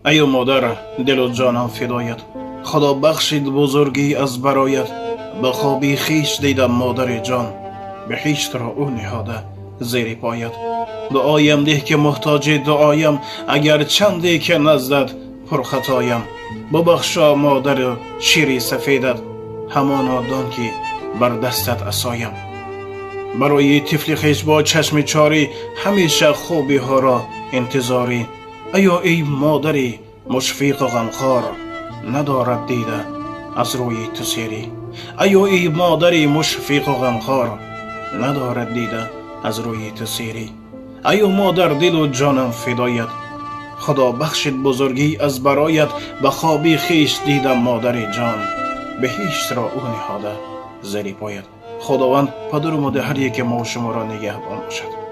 ایو مادر، دل و جانم فدایت. خدا بخشید بزرگی از برایت. به خوابی خیش دیدم مادر جان، بهشت را او نهاده زیر پایت. دعایم ده که محتاج دعایم، اگر چندی که نزدت پرخطایم. ببخشا مادر شیری سفیدت، همانا دان که بر دستت عصایم. برای طفل خویش با چشم چاری، همیشه خوبی ها را انتظاری. ایا ای مادری مشفق و غمخوار، ندارد دیده از روی تو سیری. ایا ای مادری مشفق و غمخوار، ندارد دیده از روی تو سیری. ایا مادر، دل و جانم فدایت. خدا بخشید بزرگی از برایت. به خوابی خیش دیدم مادر جان، بهشت را او نهاده زیر پایت. خداوند پدر و مادر هر یک ما و شما را نگهبان باشد.